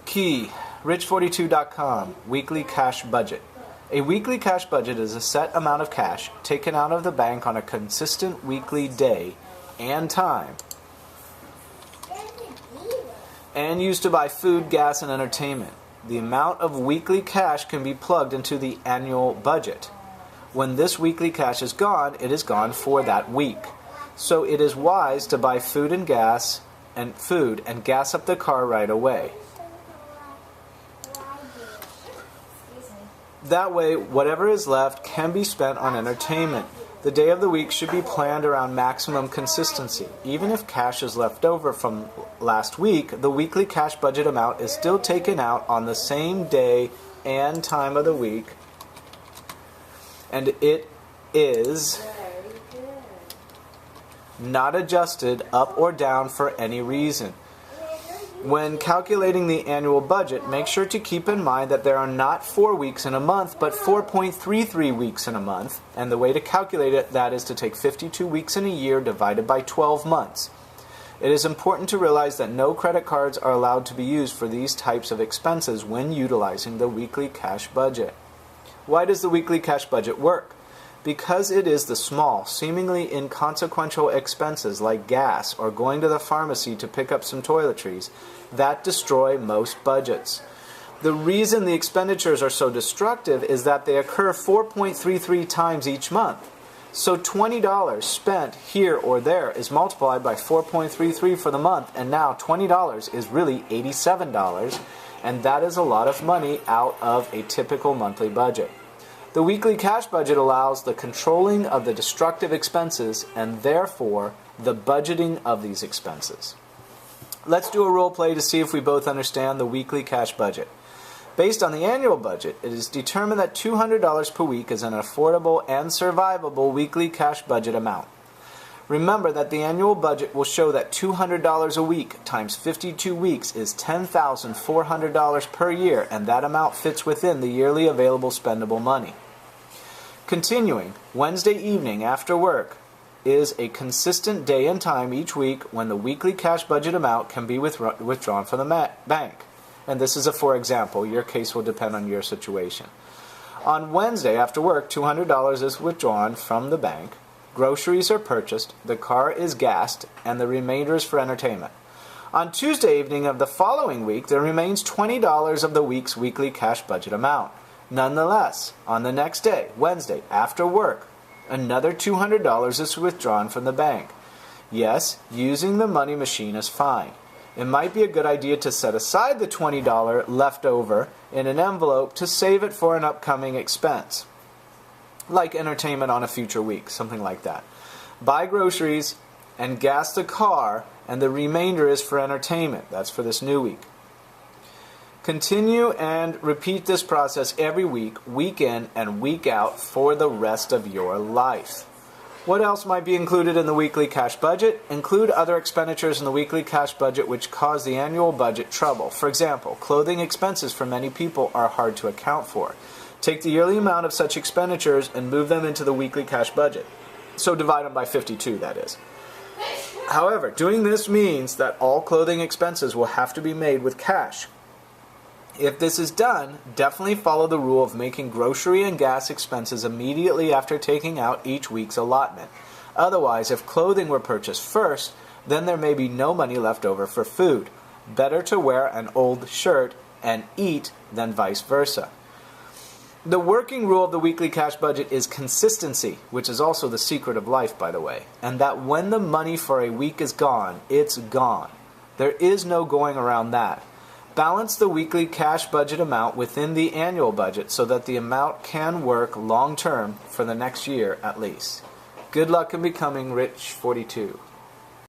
Key, rich42.com, weekly cash budget. A weekly cash budget is a set amount of cash taken out of the bank on a consistent weekly day and time and used to buy food, gas, and entertainment. The amount of weekly cash can be plugged into the annual budget. When this weekly cash is gone, it is gone for that week. So it is wise to buy food and gas up the car right away. That way, whatever is left can be spent on entertainment. The day of the week should be planned around maximum consistency. Even if cash is left over from last week, the weekly cash budget amount is still taken out on the same day and time of the week, and it is not adjusted up or down for any reason. When calculating the annual budget, make sure to keep in mind that there are not 4 weeks in a month, but 4.33 weeks in a month, and the way to calculate that is to take 52 weeks in a year divided by 12 months. It is important to realize that no credit cards are allowed to be used for these types of expenses when utilizing the weekly cash budget. Why does the weekly cash budget work? Because it is the small, seemingly inconsequential expenses like gas or going to the pharmacy to pick up some toiletries that destroy most budgets. The reason the expenditures are so destructive is that they occur 4.33 times each month. So $20 spent here or there is multiplied by 4.33 for the month, and now $20 is really $87, and that is a lot of money out of a typical monthly budget. The weekly cash budget allows the controlling of the destructive expenses and therefore the budgeting of these expenses. Let's do a role play to see if we both understand the weekly cash budget. Based on the annual budget, it is determined that $200 per week is an affordable and survivable weekly cash budget amount. Remember that the annual budget will show that $200 a week times 52 weeks is $10,400 per year, and that amount fits within the yearly available spendable money. Continuing, Wednesday evening after work is a consistent day and time each week when the weekly cash budget amount can be withdrawn from the bank. And this is a for example. Your case will depend on your situation. On Wednesday after work, $200 is withdrawn from the bank. Groceries are purchased, the car is gassed, and the remainder is for entertainment. On Tuesday evening of the following week, there remains $20 of the week's weekly cash budget amount. Nonetheless, on the next day, Wednesday, after work, another $200 is withdrawn from the bank. Yes, using the money machine is fine. It might be a good idea to set aside the $20 left over in an envelope to save it for an upcoming expense, like entertainment on a future week, something like that. Buy groceries and gas the car, and the remainder is for entertainment. That's for this new week. Continue and repeat this process every week, week in and week out for the rest of your life. What else might be included in the weekly cash budget? Include other expenditures in the weekly cash budget which cause the annual budget trouble. For example, clothing expenses for many people are hard to account for. Take the yearly amount of such expenditures and move them into the weekly cash budget. So divide them by 52, that is. However, doing this means that all clothing expenses will have to be made with cash. If this is done, definitely follow the rule of making grocery and gas expenses immediately after taking out each week's allotment. Otherwise, if clothing were purchased first, then there may be no money left over for food. Better to wear an old shirt and eat than vice versa. The working rule of the weekly cash budget is consistency, which is also the secret of life, by the way, and that when the money for a week is gone, it's gone. There is no going around that. Balance the weekly cash budget amount within the annual budget so that the amount can work long term for the next year at least. Good luck in becoming Rich 42.